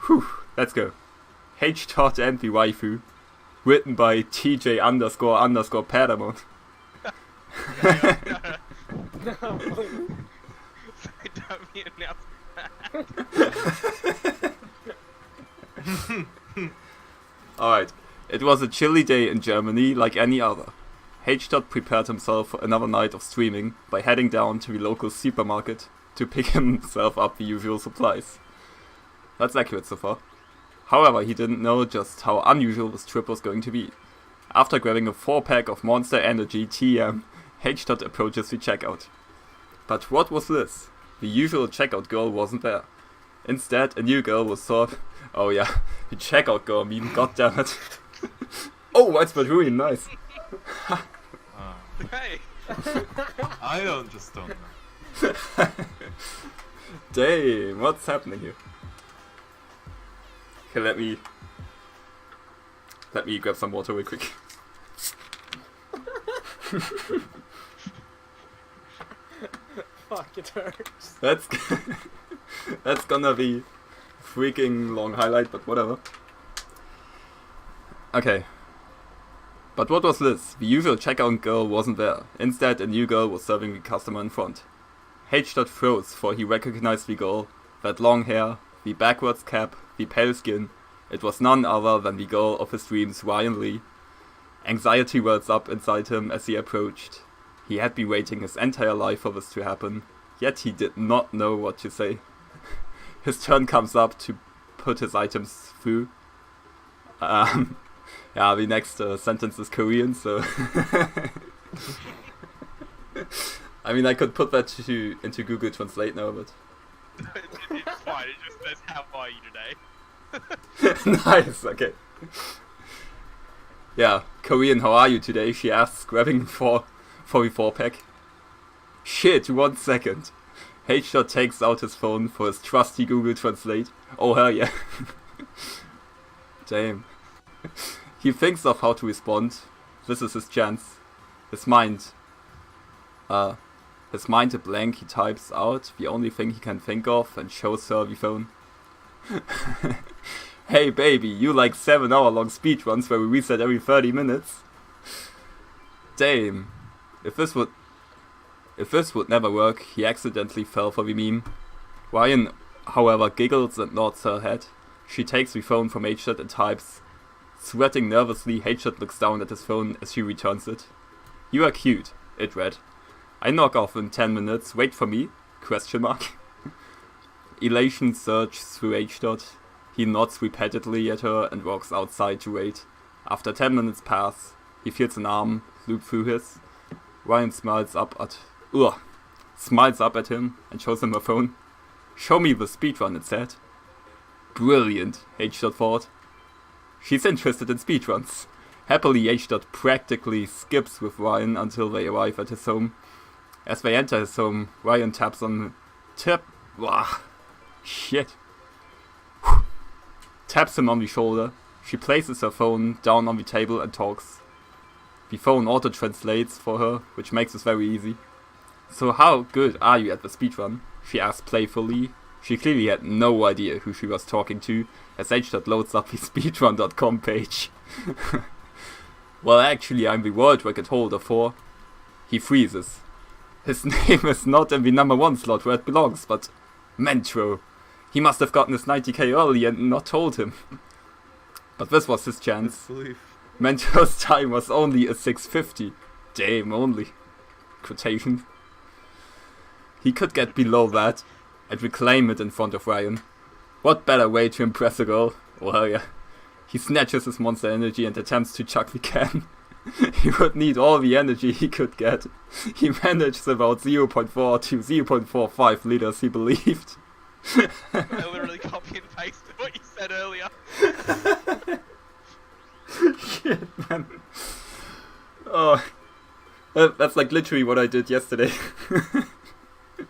Whew, let's go. Hdot and the Waifu. Written by TJ __ Paramount. No. Don't be announced. Alright. It was a chilly day in Germany like any other. Hdot prepared himself for another night of streaming by heading down to the local supermarket to pick himself up the usual supplies. That's accurate so far. However, he didn't know just how unusual this trip was going to be. After grabbing a 4-pack of Monster Energy TM, Hdot approaches the checkout. But what was this? The usual checkout girl wasn't there. Instead, a new girl was oh yeah, the checkout girl, goddammit. Oh, widespread ruin, nice. Hey! I don't know. Damn, what's happening here? Okay, let me grab some water real quick. Fuck, it hurts. That's gonna be freaking long highlight, but whatever. Okay. But what was this? The usual checkout girl wasn't there. Instead, a new girl was serving the customer in front. Hdot froze, for he recognized the girl. That long hair, the backwards cap, the pale skin. It was none other than the girl of his dreams, Ryan Lee. Anxiety wells up inside him as he approached. He had been waiting his entire life for this to happen, yet he did not know what to say. His turn comes up to put his items through. Yeah, the next sentence is Korean, so... I mean, I could put that into Google Translate now, but... It's fine, it just says, how are you today? Nice, okay. Yeah, Korean, how are you today? She asks, grabbing for the 4-pack. Shit, 1 second. Hdot takes out his phone for his trusty Google Translate. Oh hell yeah. Damn. He thinks of how to respond. This is his chance. His mind a blank, he types out the only thing he can think of and shows her the phone. Hey baby, you like 7-hour-long speedruns where we reset every 30 minutes? Damn. If this would never work, he accidentally fell for the meme. Ryan, however, giggles and nods her head. She takes the phone from Hdot and types. Sweating nervously, Hdot looks down at his phone as she returns it. You are cute, it read. I knock off in 10 minutes, wait for me? ? Elation surges through Hdot. He nods repeatedly at her and walks outside to wait. After 10 minutes pass, he feels an arm loop through his. Ryan smiles up at him and shows him her phone. Show me the speedrun, it said. Brilliant, Hdot thought. She's interested in speedruns. Happily, Hdot practically skips with Ryan until they arrive at his home. As they enter his home, Ryan taps on taps him on the shoulder. She places her phone down on the table and talks. The phone auto-translates for her, which makes this very easy. So how good are you at the speedrun? She asks playfully. She clearly had no idea who she was talking to, as Hdot loads up the speedrun.com page. Well, actually, I'm the world record holder for... He freezes. His name is not in the number 1 slot where it belongs, but... Mentro. He must have gotten his 90k early and not told him. But this was his chance. Mentro's time was only a 650. Damn, only. Quotation. He could get below that and reclaim it in front of Ryan. What better way to impress a girl? Well, yeah. He snatches his Monster Energy and attempts to chuck the can. He would need all the energy he could get. He managed about 0.4 to 0.45 liters, he believed. I literally copy and pasted what you said earlier. Shit, man. Oh, that's like literally what I did yesterday. And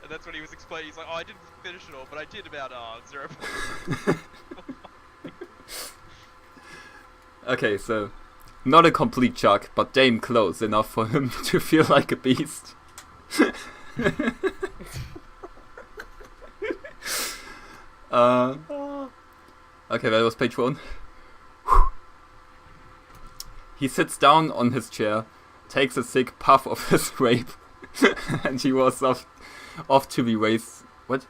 that's what he was explaining. He's like, oh, I didn't finish it all, but I did about 0. Okay, so not a complete chuck, but damn close enough for him to feel like a beast. Okay, that was page 1. He sits down on his chair, takes a sick puff of his grape, and he was off to be raised. What?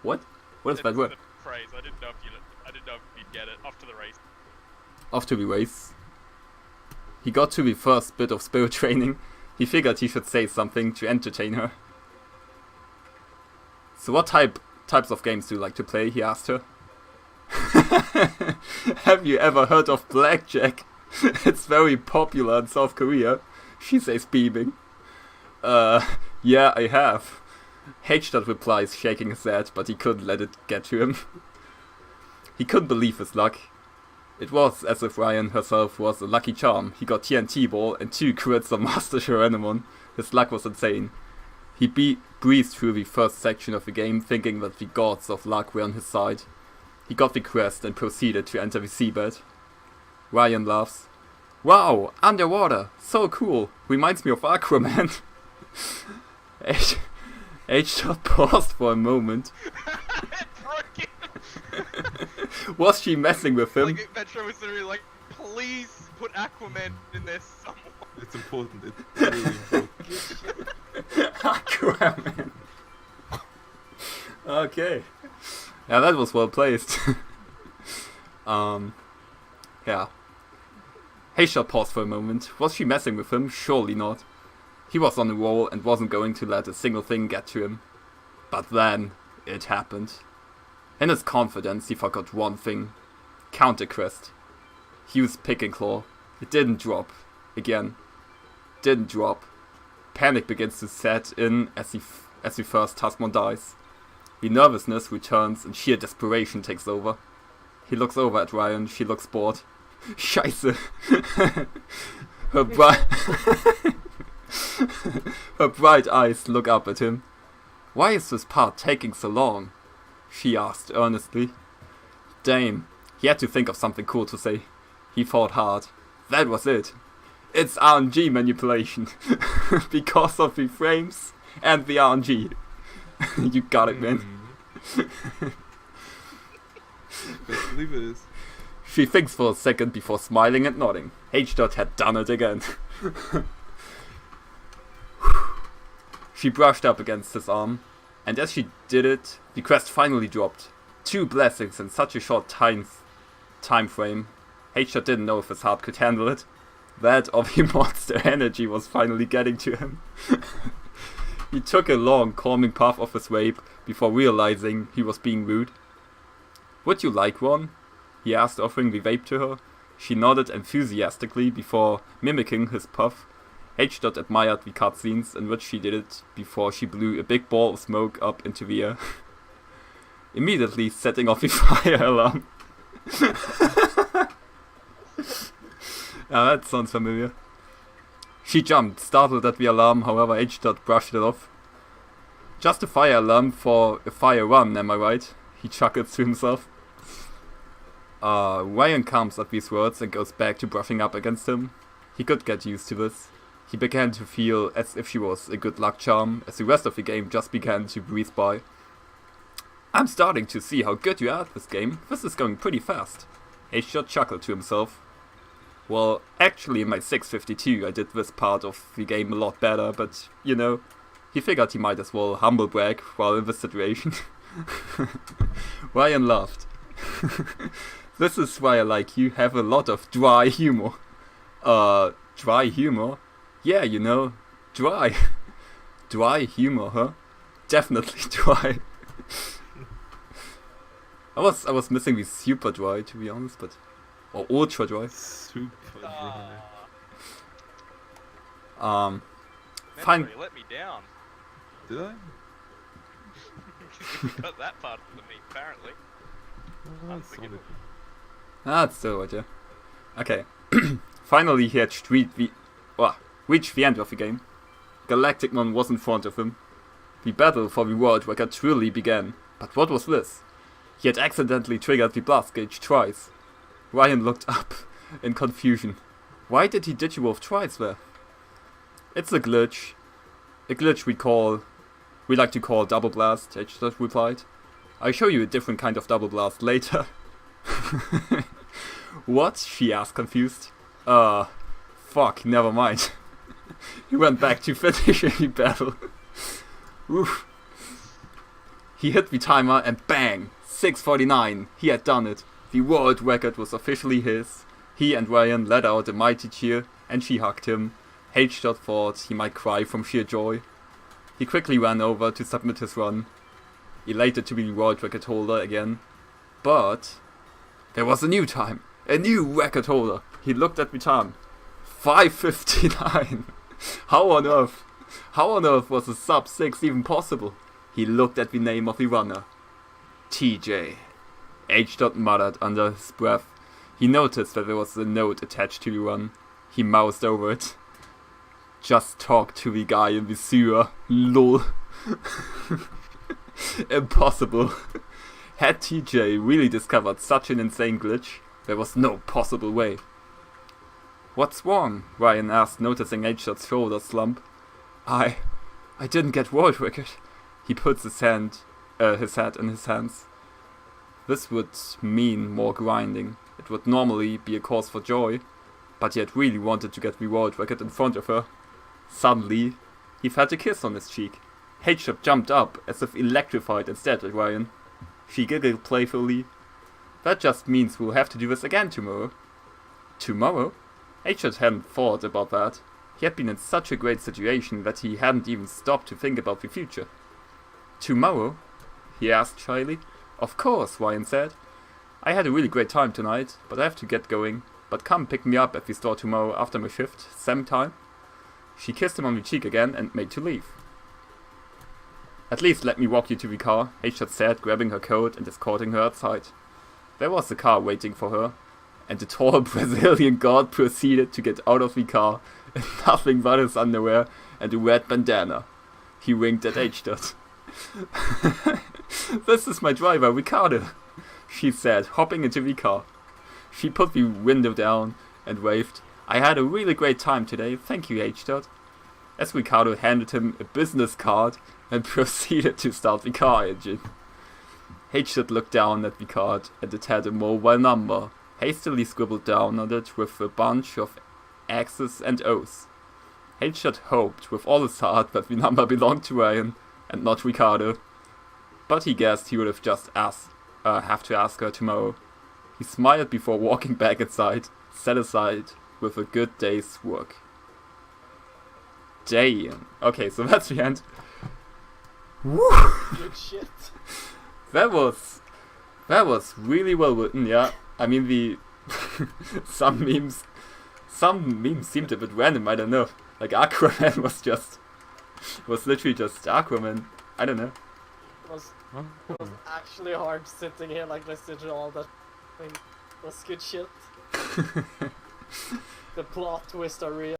What? What is that word? The phrase. I didn't know if you'd get it. Off to the race. Off to be raised. He got to the first bit of spirit training. He figured he should say something to entertain her. So what types of games do you like to play? He asked her. Have you ever heard of blackjack? It's very popular in South Korea, she says, beaming. Yeah, I have. Hdot replies, shaking his head, but he couldn't let it get to him. He couldn't believe his luck. It was as if Ryan herself was a lucky charm. He got TNT ball and 2 crits on Master Sharenemon. His luck was insane. He breezed through the first section of the game, thinking that the gods of luck were on his side. He got the quest and proceeded to enter the seabed. Ryan laughs. Wow, underwater, so cool. Reminds me of Aquaman. Hdot paused for a moment. Was she messing with him? Like, Metro was literally like, please put Aquaman in there somewhere. It's important. It's really important. Aquaman. Okay. Yeah, that was well placed. Yeah. Hdot paused for a moment. Was she messing with him? Surely not. He was on a roll and wasn't going to let a single thing get to him. But then, it happened. In his confidence, he forgot one thing. Counter quest. He used Pick and Claw. It didn't drop. Again. Didn't drop. Panic begins to set in as the first Tasmon dies. The nervousness returns and sheer desperation takes over. He looks over at Ryan. She looks bored. Scheiße. Her bright eyes look up at him. Why is this part taking so long? She asked earnestly. Damn, he had to think of something cool to say. He thought hard. That was it. It's RNG manipulation. Because of the frames and the RNG. You got it, man. Best believe it is. She thinks for a second before smiling and nodding. Hdot had done it again. She brushed up against his arm, and as she did it, the quest finally dropped. 2 blessings in such a short time frame. Hdot didn't know if his heart could handle it. That or the monster energy was finally getting to him. He took a long, calming puff of his vape before realizing he was being rude. Would you like one? He asked, offering the vape to her. She nodded enthusiastically before mimicking his puff. Hdot admired the cutscenes in which she did it before she blew a big ball of smoke up into the air, immediately setting off the fire alarm. That sounds familiar. She jumped, startled at the alarm, however Hdot brushed it off. Just a fire alarm for a fire run, am I right? He chuckled to himself. Ryan calms at these words and goes back to brushing up against him. He could get used to this. He began to feel as if she was a good luck charm, as the rest of the game just began to breeze by. I'm starting to see how good you are at this game. This is going pretty fast. Hdot chuckled to himself. Well, actually in my 652 I did this part of the game a lot better, but, you know, he figured he might as well humble brag while in this situation. Ryan laughed. This is why I like you, have a lot of dry humor. Dry humor? Yeah, you know, dry. Dry humor, huh? Definitely dry. I was missing the super dry, to be honest, but... Or ultra dry. Super dry. Fine. Metro, you let me down. Did I? You got that part of me, apparently. Oh, Unforgivable. That's still right, yeah. Okay. Finally he had reached the end of the game. Galacticmon was in front of him. The battle for the world record truly began. But what was this? He had accidentally triggered the blast gauge twice. Ryan looked up in confusion. Why did he Digimorph twice there? It's a glitch. A glitch we like to call Double Blast, Hdot replied. I'll show you a different kind of double blast later. What? She asked, confused. Fuck, never mind. He went back to finish the battle. Oof. He hit the timer and bang! 6:49. He had done it. The world record was officially his. He and Ryan let out a mighty cheer, and she hugged him. Hdot thought he might cry from sheer joy. He quickly ran over to submit his run, elated to be the world record holder again. But there was a new time, a new record holder. He looked at the time. 5:59. How on earth was a sub 6 even possible? He looked at the name of the runner. TJ. Hdot muttered under his breath. He noticed that there was a note attached to the run. He moused over it. Just talk to the guy in the sewer. Lol. Impossible. Had TJ really discovered such an insane glitch? There was no possible way. What's wrong? Ryan asked, noticing Hdot's shoulder slump. I didn't get world record. He puts his head in his hands. This would mean more grinding. It would normally be a cause for joy, but he had really wanted to get the world record in front of her. Suddenly, he felt a kiss on his cheek. Hdot jumped up, as if electrified, and stared at Ryan. She giggled playfully. That just means we'll have to do this again tomorrow. Tomorrow? Hdot hadn't thought about that. He had been in such a great situation that he hadn't even stopped to think about the future. Tomorrow? He asked shyly. Of course, Ryan said. I had a really great time tonight, but I have to get going. But come pick me up at the store tomorrow after my shift, same time. She kissed him on the cheek again and made to leave. At least let me walk you to the car, Hdot said, grabbing her coat and escorting her outside. There was a car waiting for her, and the tall Brazilian god proceeded to get out of the car in nothing but his underwear and a red bandana. He winked at Hdot. This is my driver, Ricardo, she said, hopping into the car. She put the window down and waved. I had a really great time today, thank you, Hdot. As Ricardo handed him a business card and proceeded to start the car engine. Hdot looked down at the card and it had a mobile number, hastily scribbled down on it with a bunch of X's and O's. Hdot hoped with all his heart that the number belonged to Ryan and not Ricardo, but he guessed he would have just have to ask her tomorrow. He smiled before walking back inside, satisfied with a good day's work. Damn. Okay, so that's the end. Woo! Good shit. That was really well written, yeah. I mean, the some memes seemed a bit random. I don't know. Like Aquaman was literally just Aquaman. I don't know. It was actually hard sitting here like listening to all that. I mean, that's good shit. The plot twists are real.